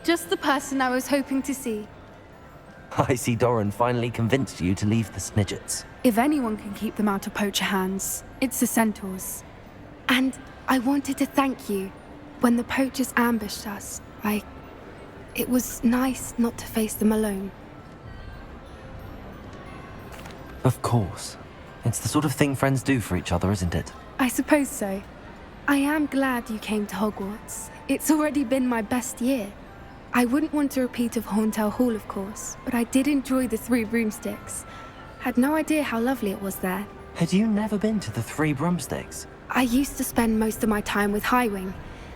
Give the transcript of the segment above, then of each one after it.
Just the person I was hoping to see. I see Doran finally convinced you to leave the Snidgets. If anyone can keep them out of poacher hands, it's the centaurs. And I wanted to thank you. When the poachers ambushed us, it was nice not to face them alone. Of course. It's the sort of thing friends do for each other, isn't it? I suppose so. I am glad you came to Hogwarts. It's already been my best year. I wouldn't want a repeat of Horntail Hall, of course, but I did enjoy the Three Broomsticks. Had no idea how lovely it was there. Had you never been to the Three Broomsticks? I used to spend most of my time with Highwing,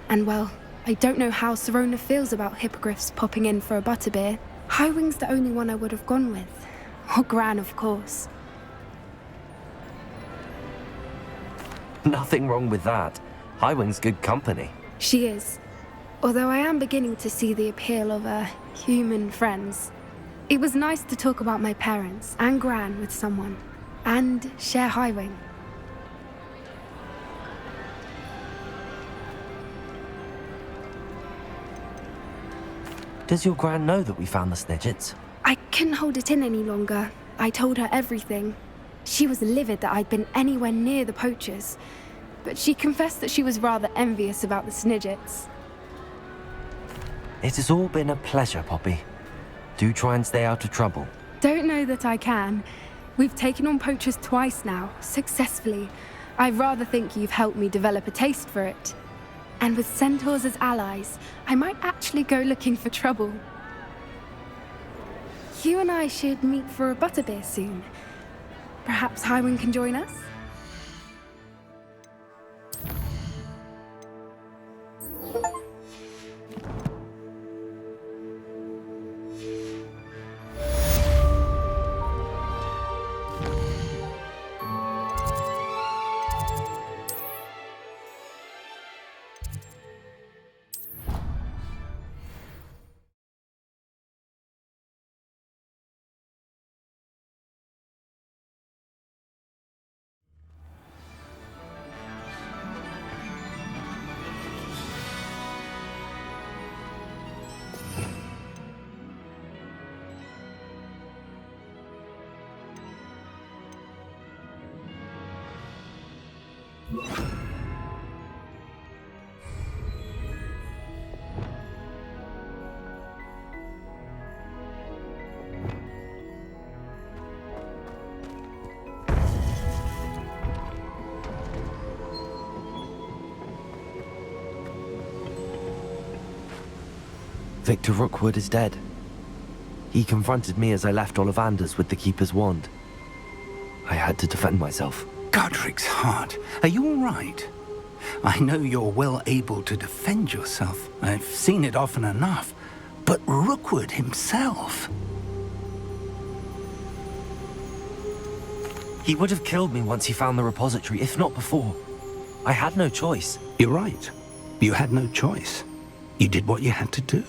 and well, I don't know how Serona feels about hippogriffs popping in for a butterbeer. Highwing's the only one I would have gone with. Or Gran, of course. Nothing wrong with that. Highwing's good company. She is. Although I am beginning to see the appeal of, human friends. It was nice to talk about my parents and Gran with someone. And share Highwing. Does your Gran know that we found the Snidgets? I couldn't hold it in any longer. I told her everything. She was livid that I'd been anywhere near the poachers. But she confessed that she was rather envious about the Snidgets. It has all been a pleasure, Poppy. Do try and stay out of trouble. Don't know that I can. We've taken on poachers twice now, successfully. I rather think you've helped me develop a taste for it. And with centaurs as allies, I might actually go looking for trouble. You and I should meet for a butterbeer soon. Perhaps Highwing can join us? Victor Rookwood is dead. He confronted me as I left Ollivander's with the Keeper's wand. I had to defend myself. Godric's heart, are you all right? I know you're well able to defend yourself. I've seen it often enough. But Rookwood himself... He would have killed me once he found the repository, if not before. I had no choice. You're right. You had no choice. You did what you had to do.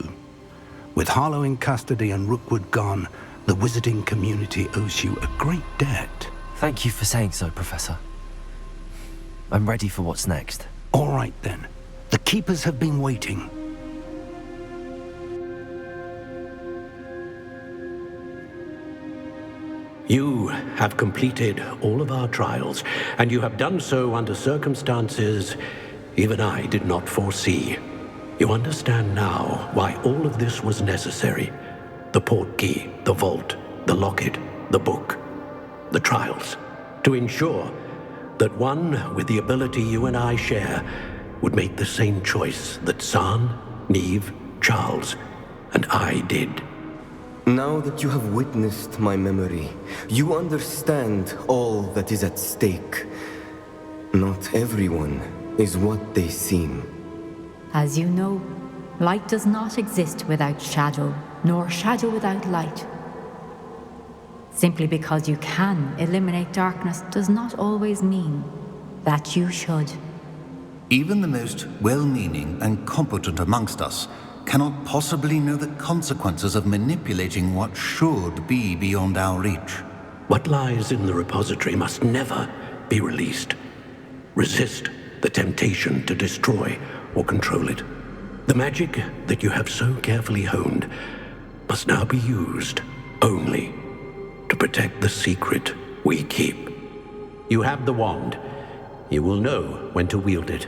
With Harlow in custody and Rookwood gone, the wizarding community owes you a great debt. Thank you for saying so, Professor. I'm ready for what's next. All right, then. The Keepers have been waiting. You have completed all of our trials, and you have done so under circumstances even I did not foresee. You understand now why all of this was necessary. The portkey, the vault, the locket, the book, the trials. To ensure that one with the ability you and I share would make the same choice that San, Neve, Charles, and I did. Now that you have witnessed my memory, you understand all that is at stake. Not everyone is what they seem. As you know, Light does not exist without shadow, nor shadow without light. Simply because you can eliminate darkness does not always mean that you should. Even the most well-meaning and competent amongst us cannot possibly know the consequences of manipulating what should be beyond our reach. What lies in the repository must never be released. Resist the temptation to destroy or control it. The magic that you have so carefully honed must now be used only to protect the secret we keep. You have the wand. You will know when to wield it.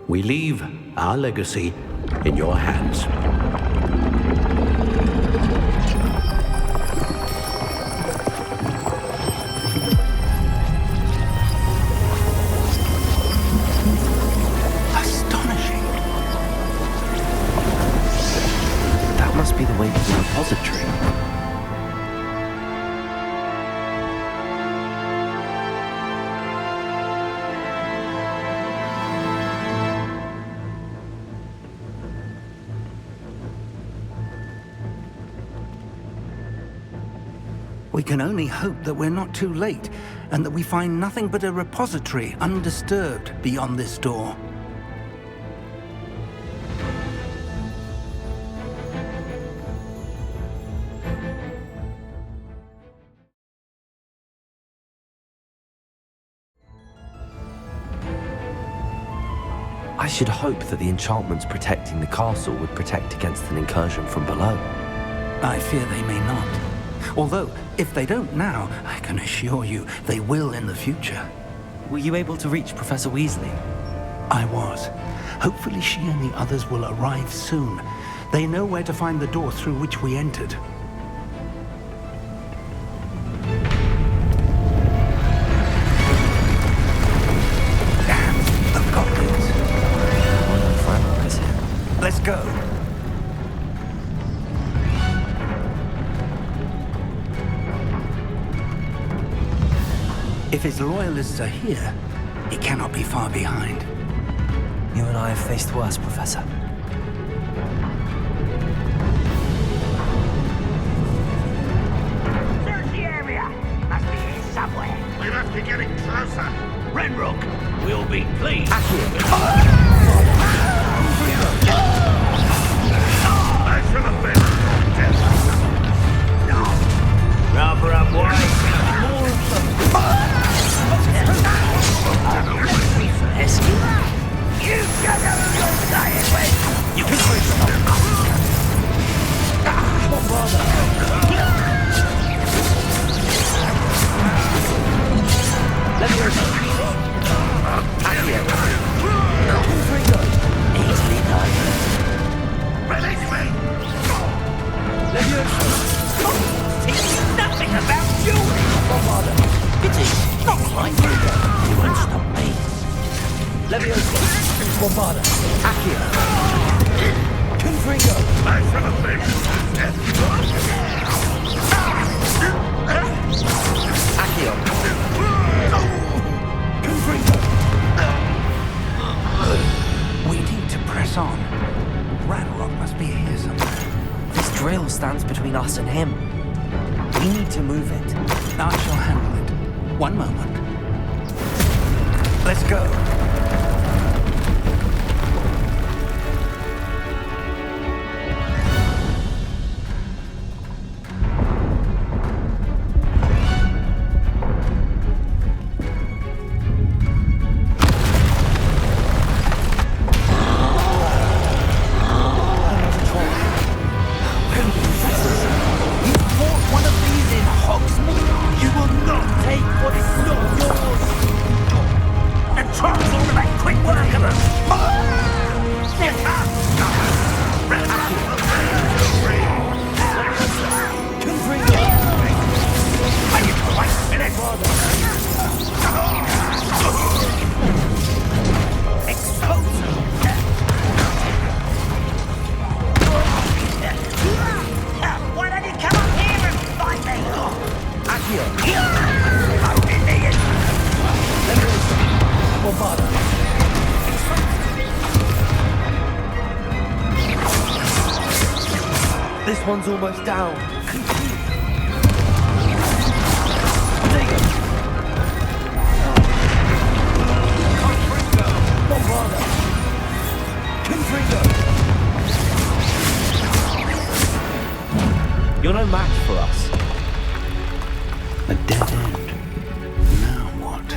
We leave our legacy in your hands. Astonishing. That must be the way to the repository. We can only hope that we're not too late, and that we find nothing but a repository undisturbed beyond this door. I should hope that the enchantments protecting the castle would protect against an incursion from below. I fear they may not. Although, if they don't now, I can assure you they will in the future. Were you able to reach Professor Weasley? I was. Hopefully she and the others will arrive soon. They know where to find the door through which we entered. Damn, the goblins. Let's go. If his loyalists are here, he cannot be far behind. You and I have faced worse, Professor. Search the area! Must be here somewhere. We must be getting closer. Renrook, we'll be pleased. I should have been dead. Rubber up, boy. Pesky. You shut up and go die anyway. You can push them. What bother? Let me hear easily done. Release me! Let me hear nothing about you. What bother? It's not like you won't stop me. Let me hear Bombarda. Accio. Confringo. I should have been dead. Accio. Confringo. We need to press on. Ranrock must be here somewhere. This drill stands between us and him. We need to move it. I shall handle it. One moment. Let's go. Charles one's almost down. You're no match for us. A dead end. Now what?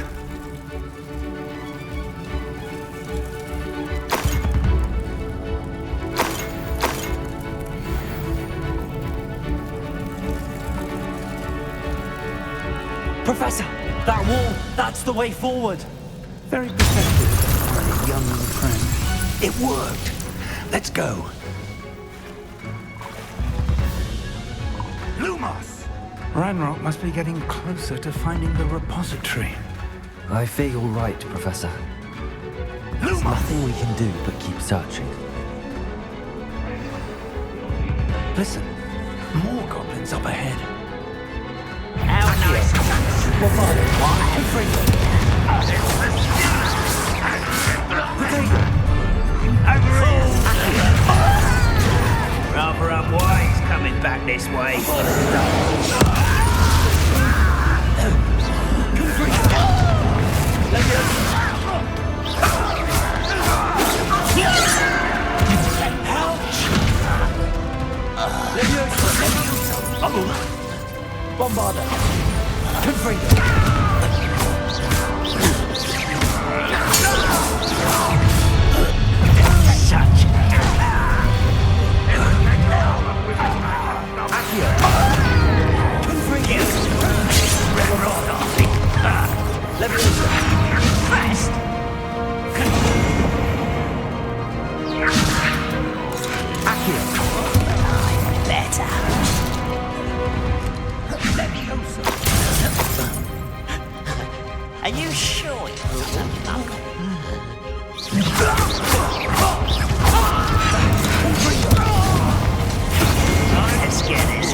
Professor, that wall, that's the way forward. Very perceptive, my young friend. It worked. Let's go. Lumos! Ranrock must be getting closer to finding the repository. I fear you're right, Professor. There's Lumos! nothing we can do but keep searching. Listen, more goblins up ahead. How nice. Rather unwise coming back this way. Bombarder! Confringo! Such. Fast. Better. Are you sure let's get this.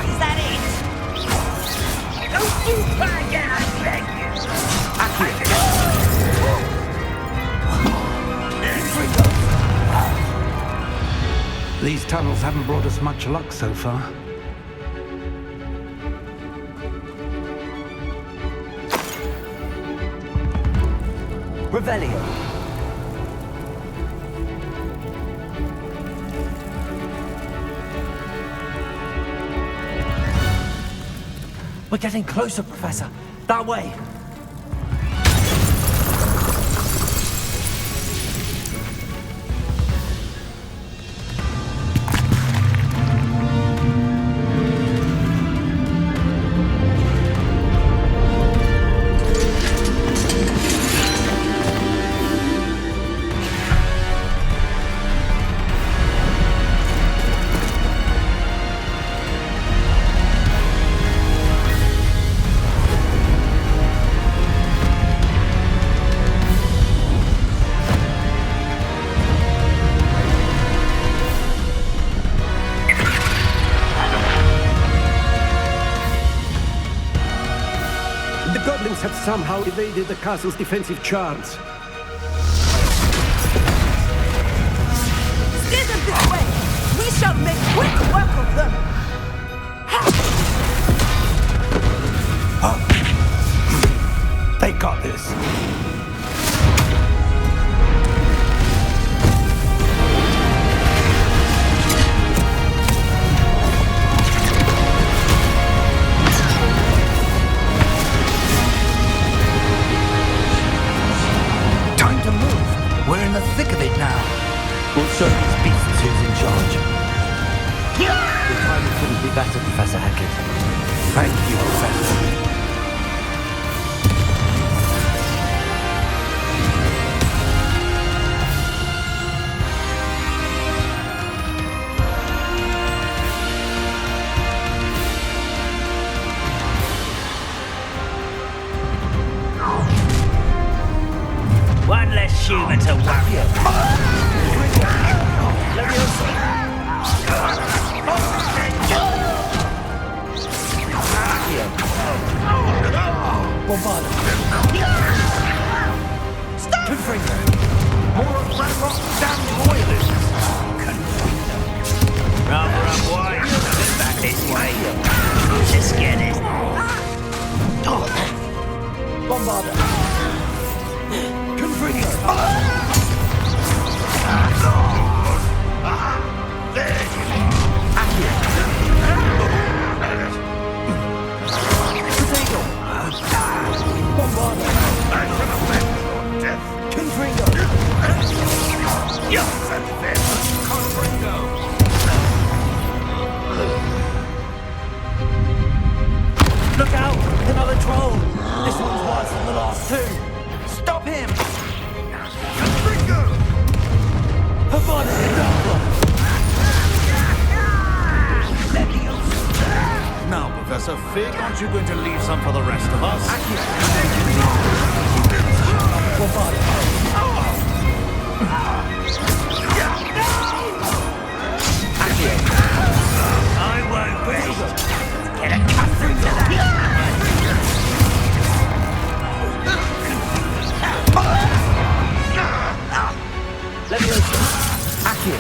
Is that it? Don't you try again, I beg you. These tunnels haven't brought us much luck so far. Revelio! We're getting closer, Professor. That way. The goblins have somehow evaded the castle's defensive charms. Steer them this way! We shall make quick work of them! They got this. Time to move. We're in the thick of it now. We'll show these beasts who's in charge. The timing couldn't be better, Professor Hackett. Thank you, Professor. One less human to worry about. Bombarda. Stop! Confringo. More of Ranrock's damned royalists! Rather unwise. Get back this way. Just get it. Bombarda. Confringo. Bombarda. I shall avenge your death! Confringo. Yes, and then Confringo! Look out! Another troll! This one's worse than the last two! Stop him! Confringo! Havana Hidalgo! Now, Professor Fig, aren't you going to leave some for the rest of us? Bombarda! I won't wait! Get a cut through to that! Leviosa! Accio!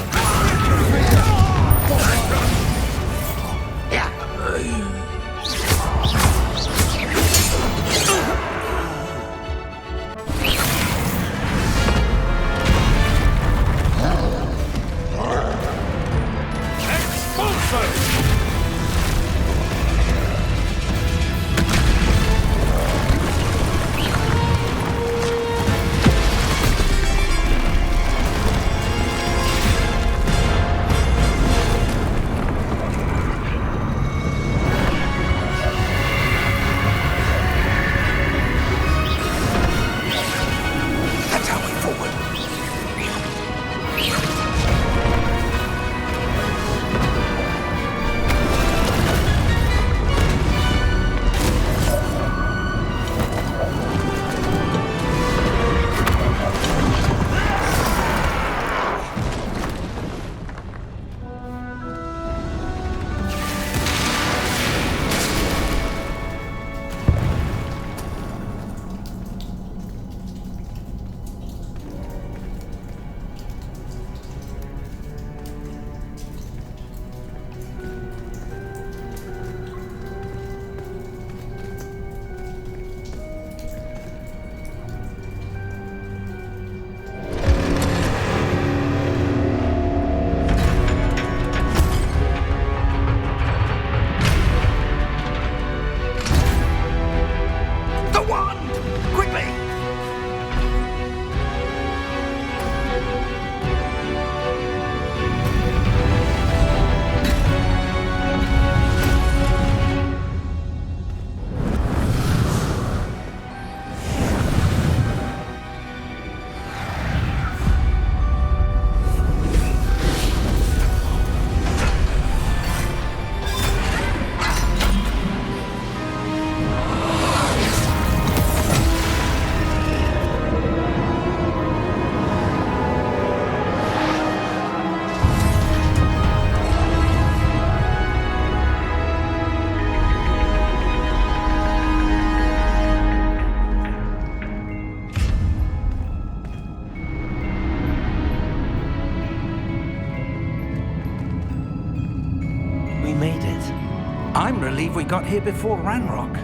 I'm relieved we got here before Ranrock.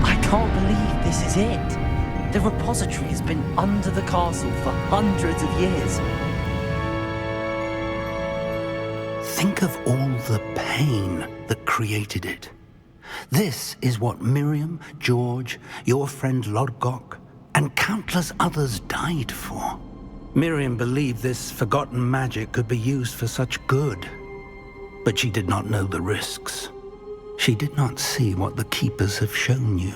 I can't believe this is it. The repository has been under the castle for hundreds of years. Think of all the pain that created it. This is what Miriam, George, your friend Lodgok, and countless others died for. Miriam believed this forgotten magic could be used for such good. But she did not know the risks. She did not see what the Keepers have shown you.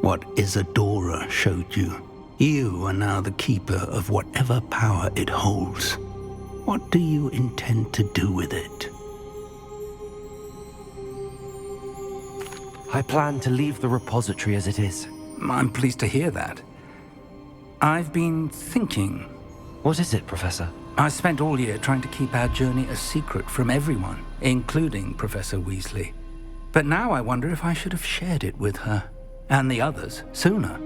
What Isadora showed you. You are now the Keeper of whatever power it holds. What do you intend to do with it? I plan to leave the repository as it is. I'm pleased to hear that. I've been thinking. What is it, Professor? I spent all year trying to keep our journey a secret from everyone, including Professor Weasley. But now I wonder if I should have shared it with her and the others sooner.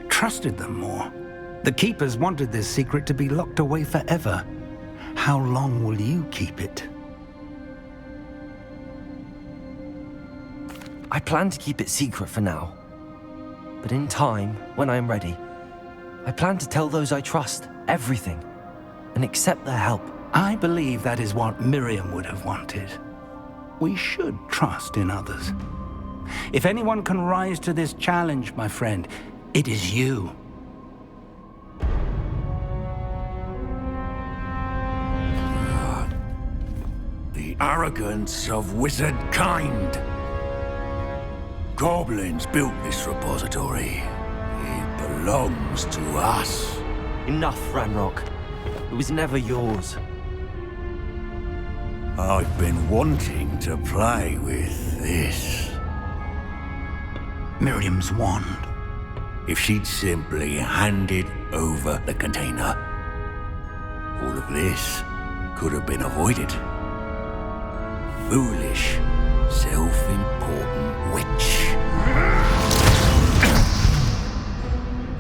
Trusted them more. The Keepers wanted this secret to be locked away forever. How long will you keep it? I plan to keep it secret for now. But in time, when I am ready, I plan to tell those I trust everything and accept their help. I believe that is what Miriam would have wanted. We should trust in others. If anyone can rise to this challenge, my friend, it is you. The arrogance of wizard kind. Goblins built this repository. It belongs to us. Enough, Ranrock. It was never yours. I've been wanting to play with this. Miriam's wand. If she'd simply handed over the container, all of this could have been avoided. Foolish, self-important witch.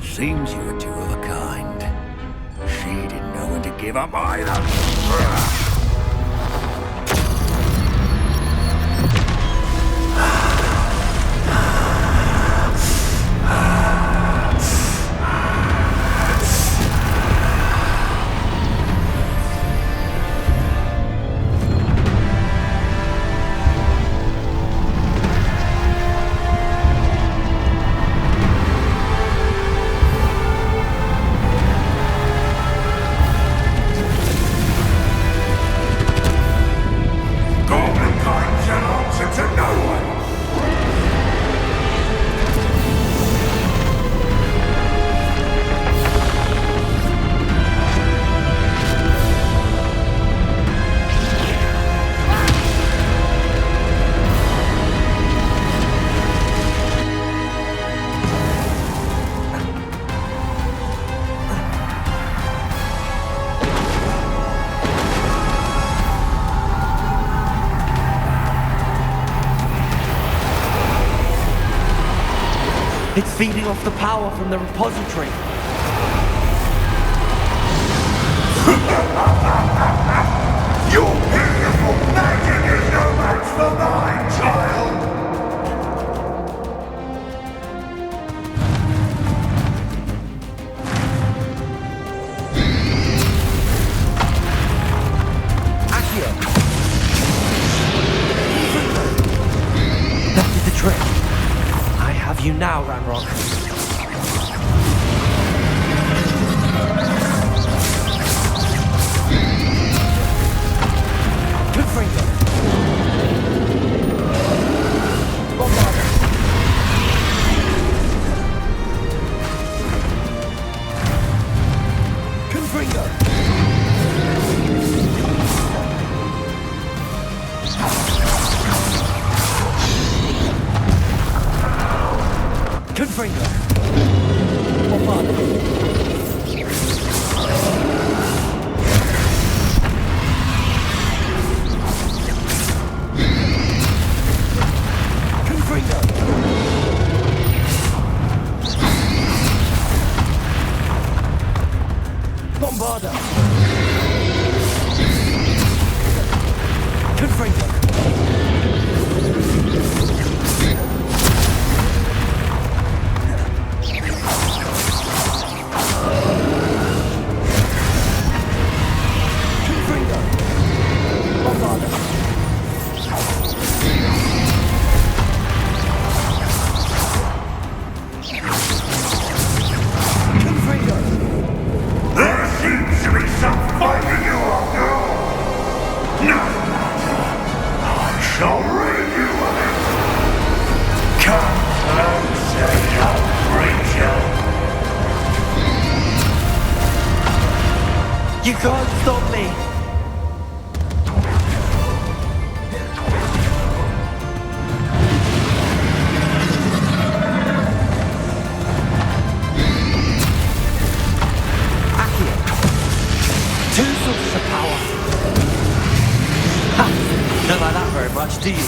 Seems you were two of a kind. She didn't know when to give up either. It's feeding off the power from the repository. Your beautiful magic is no match for mine, child! Accio! That did the trick. I have you now, Ranrock. Confringo. Bombarda. Confringo. Confringo. Bombarda. Bombarda. Confringo. You can't stop me! Accio! Two sources of power! Ha! Don't like that very much, do you?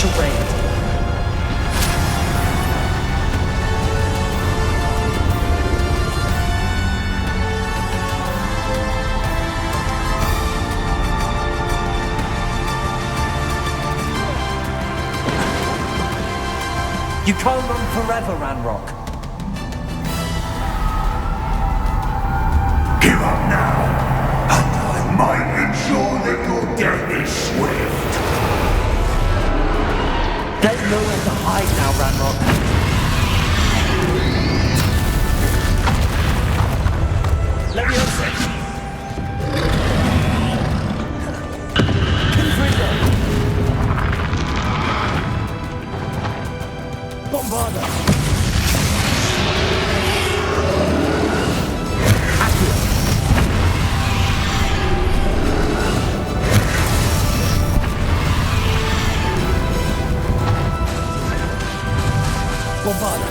charade. You can't run forever, Ranrock. Give up now, and I might ensure that your death is swift. There's nowhere to hide now, Ranrock. Leviosa! Confringo! Bombarda! Accio! Bombarda!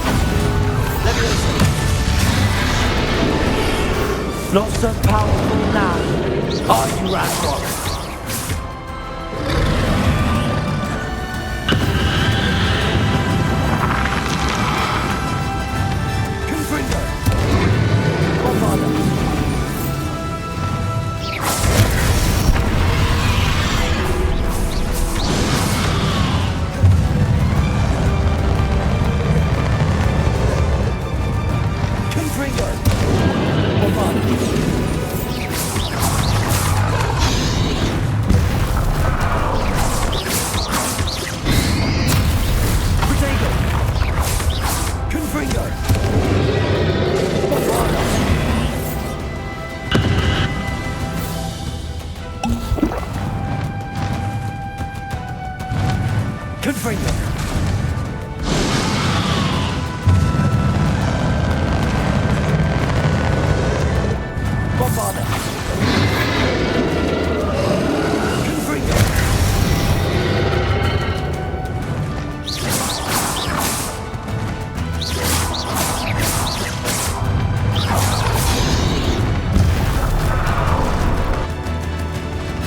Leviosa! Not so powerful now, are you, Ranrock? Confringo! Bombarda! Confringo! Bombarda! Confringo! Bombarda! Confringo! Bombarda! Confringo!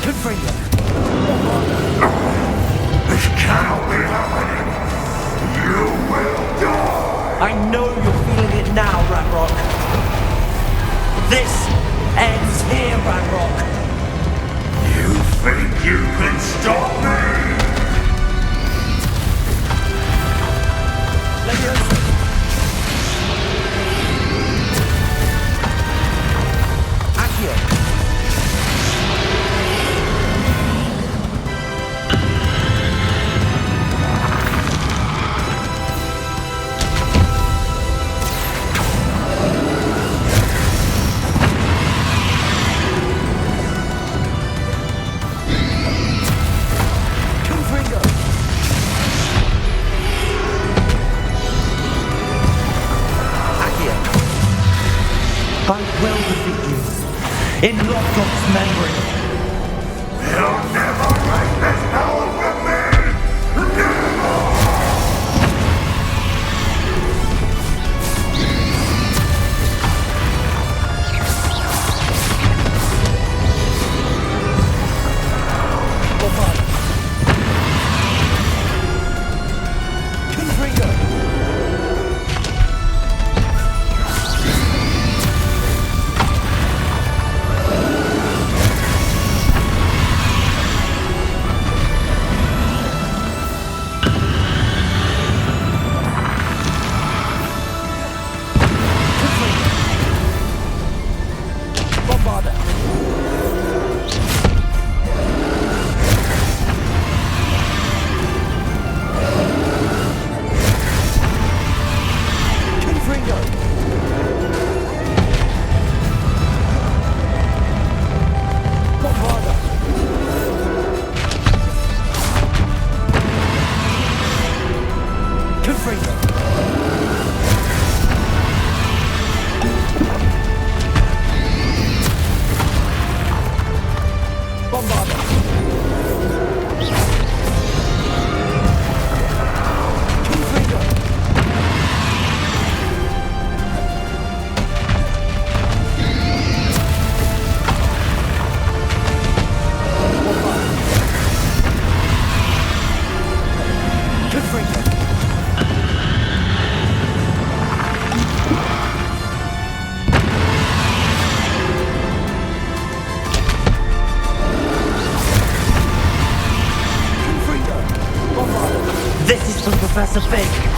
Confringo! This cannot be happening. You will die. I know you're feeling it now, Ranrock. This ends here, Ranrock. You think you can stop me? Leviosa! Accio! Confringo! Accio! I will defeat you in Lockdock's memory. You'll never break this power from me. Never. Bombarda! Confringo! That's a fake.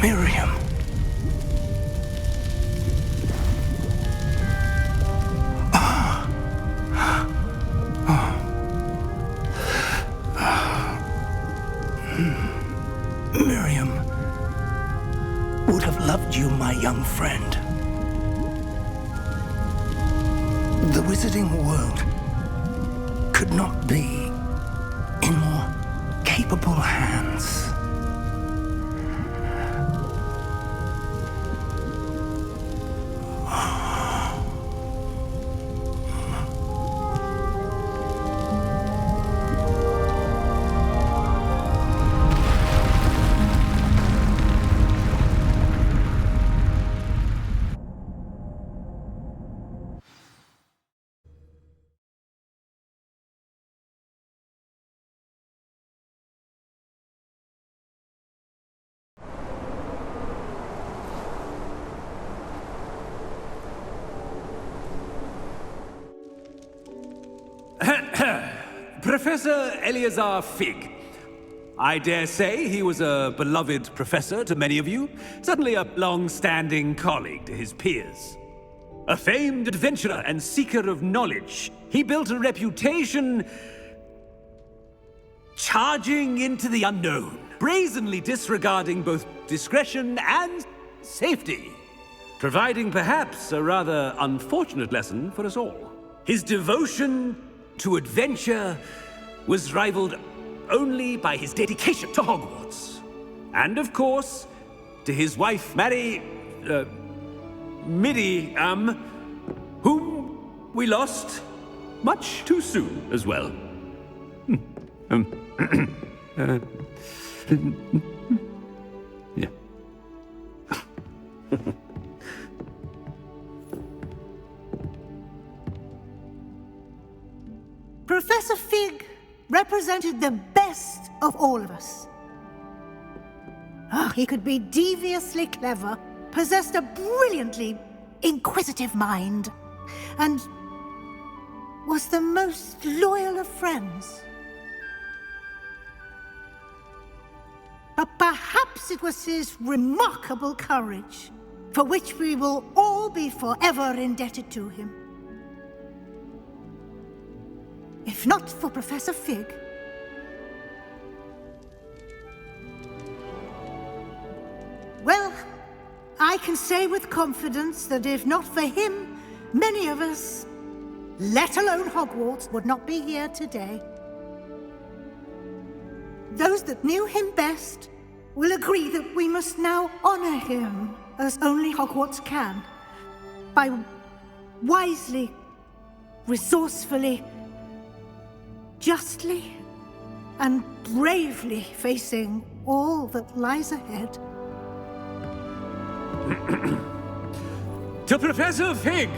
Miriam. Miriam would have loved you, my young friend. The wizarding world could not be in more capable hands. Professor Eleazar Fig. I dare say he was a beloved professor to many of you, certainly a long-standing colleague to his peers. A famed adventurer and seeker of knowledge, he built a reputation charging into the unknown, brazenly disregarding both discretion and safety, providing perhaps a rather unfortunate lesson for us all. His devotion to adventure was rivaled only by his dedication to Hogwarts. And of course, to his wife, Midi, whom we lost much too soon as well. Yeah. Professor Fig represented the best of all of us. He could be deviously clever, possessed a brilliantly inquisitive mind, and was the most loyal of friends. But perhaps it was his remarkable courage, for which we will all be forever indebted to him. If not for Professor Fig, well, I can say with confidence that if not for him, many of us, let alone Hogwarts, would not be here today. Those that knew him best will agree that we must now honor him as only Hogwarts can, by wisely, resourcefully, justly, and bravely facing all that lies ahead. To Professor Fig!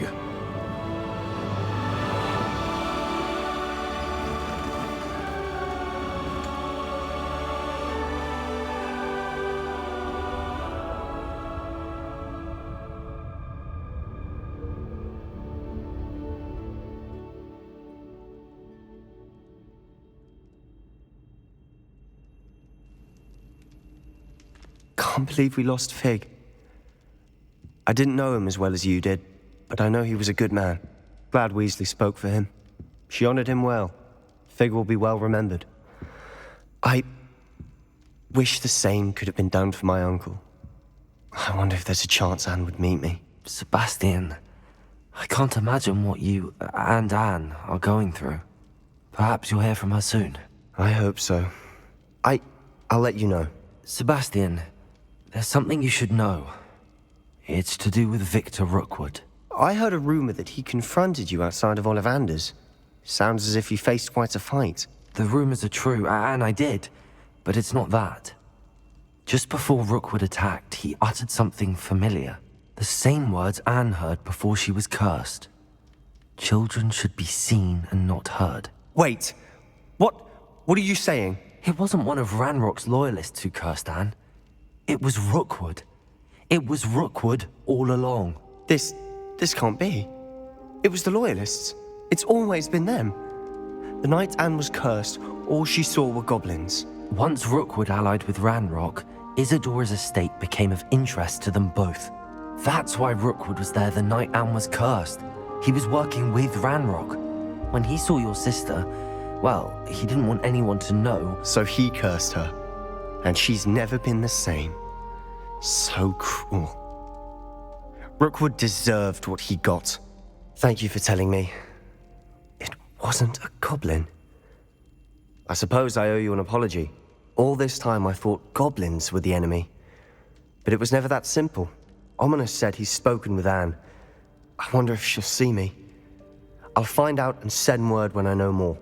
Can't believe we lost Fig. I didn't know him as well as you did, but I know he was a good man. Glad Weasley spoke for him. She honored him well. Fig will be well remembered. I wish the same could have been done for my uncle. I wonder if there's a chance Anne would meet me. Sebastian, I can't imagine what you and Anne are going through. Perhaps you'll hear from her soon. I hope so. I'll let you know. Sebastian, there's something you should know. It's to do with Victor Rookwood. I heard a rumor that he confronted you outside of Ollivander's. Sounds as if you faced quite a fight. The rumors are true, and I did, but it's not that. Just before Rookwood attacked, he uttered something familiar. The same words Anne heard before she was cursed. Children should be seen and not heard. Wait, what are you saying? It wasn't one of Ranrock's loyalists who cursed Anne. It was Rookwood. It was Rookwood all along. This can't be. It was the Loyalists. It's always been them. The night Anne was cursed, all she saw were goblins. Once Rookwood allied with Ranrock, Isadora's estate became of interest to them both. That's why Rookwood was there the night Anne was cursed. He was working with Ranrock. When he saw your sister, well, he didn't want anyone to know. So he cursed her. And she's never been the same. So cruel. Rookwood deserved what he got. Thank you for telling me. It wasn't a goblin. I suppose I owe you an apology. All this time I thought goblins were the enemy. But it was never that simple. Ominous said he's spoken with Anne. I wonder if she'll see me. I'll find out and send word when I know more.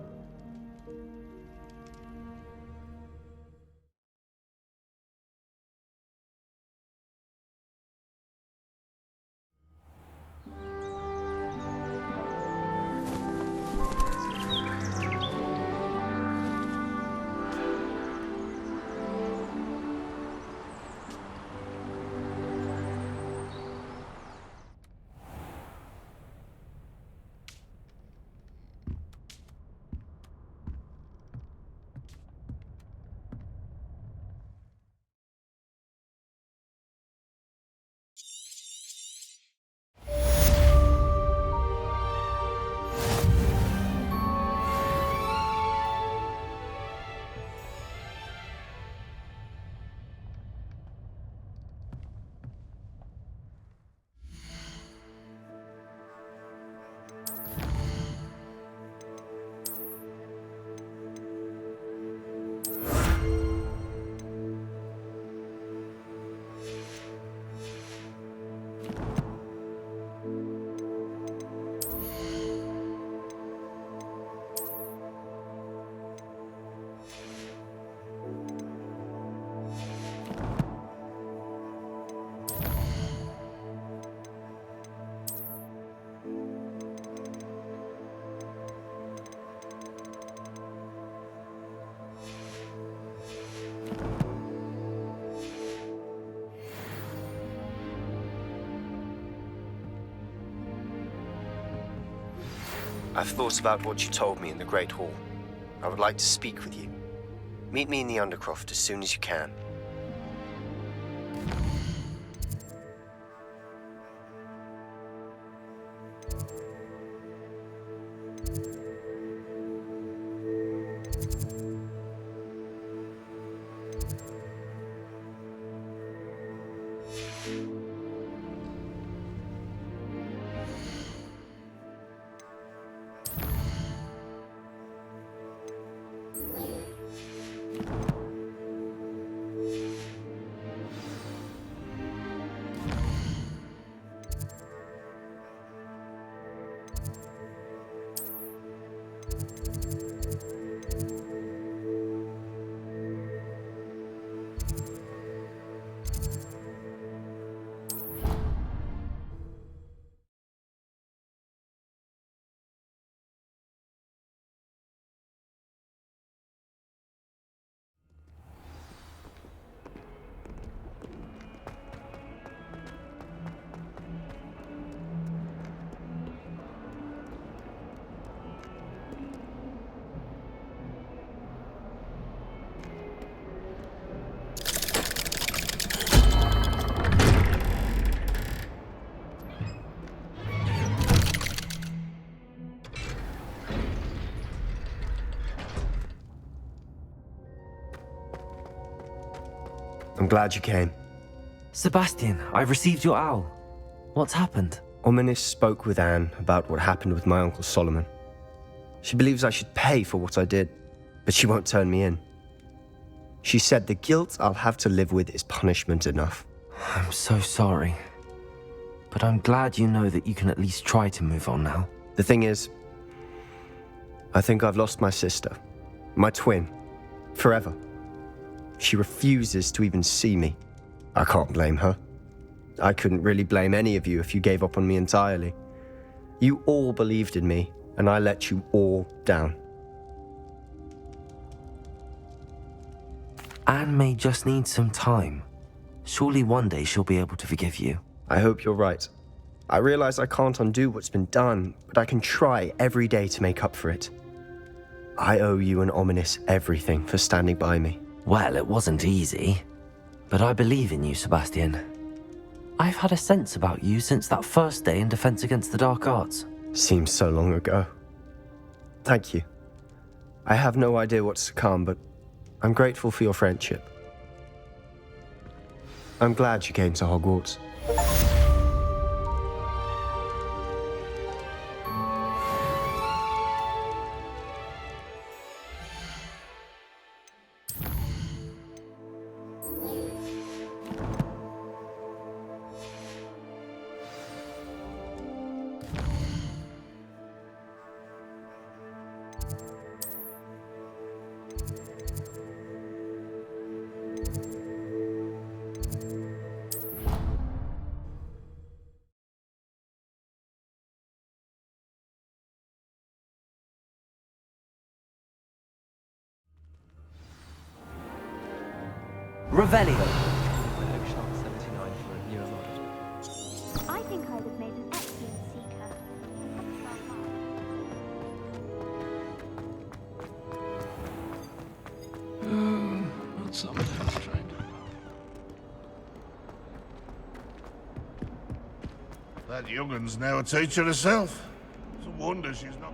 I've thought about what you told me in the Great Hall. I would like to speak with you. Meet me in the Undercroft as soon as you can. I'm glad you came. Sebastian, I've received your owl. What's happened? Ominis spoke with Anne about what happened with my Uncle Solomon. She believes I should pay for what I did, but she won't turn me in. She said the guilt I'll have to live with is punishment enough. I'm so sorry. But I'm glad you know that you can at least try to move on now. The thing is, I think I've lost my sister, my twin, forever. She refuses to even see me. I can't blame her. I couldn't really blame any of you if you gave up on me entirely. You all believed in me, and I let you all down. Anne may just need some time. Surely one day she'll be able to forgive you. I hope you're right. I realize I can't undo what's been done, but I can try every day to make up for it. I owe you and Ominis everything for standing by me. Well, it wasn't easy, but I believe in you, Sebastian. I've had a sense about you since that first day in Defense Against the Dark Arts. Seems so long ago. Thank you. I have no idea what's to come, but I'm grateful for your friendship. I'm glad you came to Hogwarts. Revelio. I think I would have made an excellent seeker. Not something I was trying to. That youngun's now a teacher herself. It's a wonder she's not.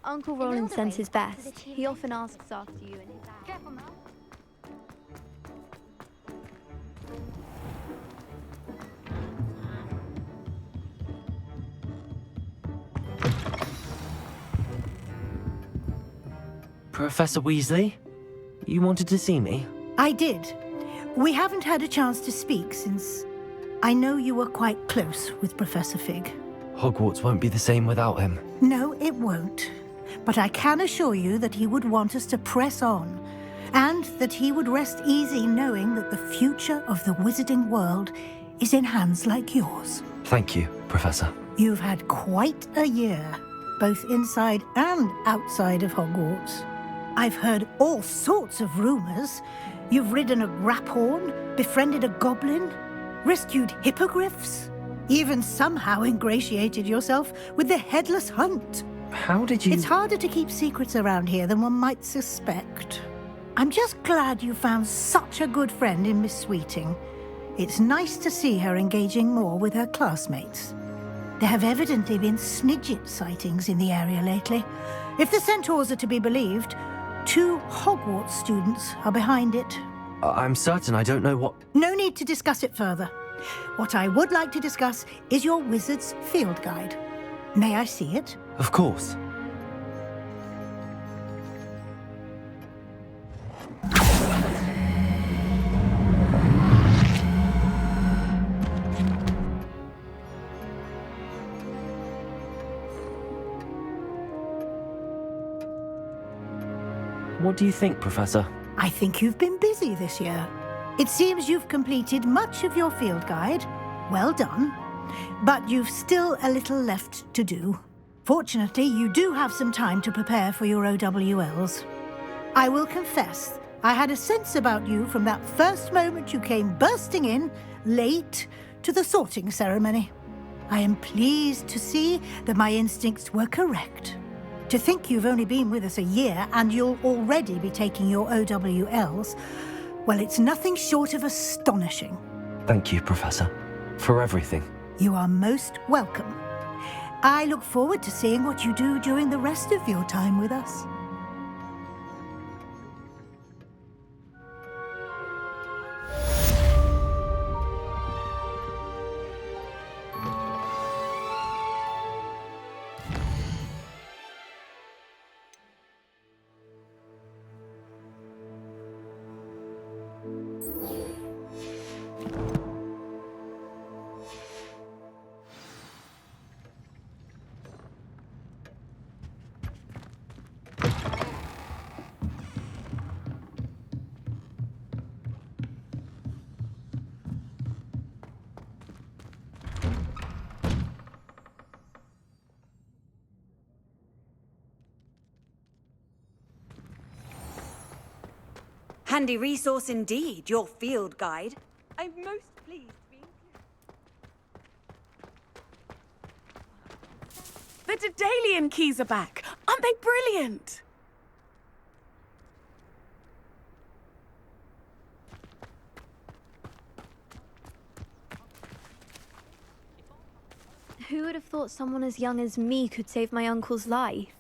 Uncle Roland sends his best. He often asks after you and his hour. Careful now. Professor Weasley, you wanted to see me? I did. We haven't had a chance to speak since I know you were quite close with Professor Fig. Hogwarts won't be the same without him. No, it won't. But I can assure you that he would want us to press on, and that he would rest easy knowing that the future of the wizarding world is in hands like yours. Thank you, Professor. You've had quite a year, both inside and outside of Hogwarts. I've heard all sorts of rumors. You've ridden a graphorn, befriended a goblin, rescued hippogriffs, Even somehow ingratiated yourself with the headless hunt. How did you... It's harder to keep secrets around here than one might suspect. I'm just glad you found such a good friend in Miss Sweeting. It's nice to see her engaging more with her classmates. There have evidently been Snidget sightings in the area lately. If the Centaurs are to be believed, 2 Hogwarts students are behind it. I'm certain I don't know what... No need to discuss it further. What I would like to discuss is your wizard's field guide. May I see it? Of course. What do you think, Professor? I think you've been busy this year. It seems you've completed much of your field guide. Well done. But you've still a little left to do. Fortunately, you do have some time to prepare for your OWLs. I will confess, I had a sense about you from that first moment you came bursting in, late, to the sorting ceremony. I am pleased to see that my instincts were correct. To think you've only been with us a year and you'll already be taking your OWLs, well, it's nothing short of astonishing. Thank you, Professor, for everything. You are most welcome. I look forward to seeing what you do during the rest of your time with us. Handy resource indeed, your field guide. I'm most pleased to be included. The Daedalian keys are back. Aren't they brilliant? Who would have thought someone as young as me could save my uncle's life?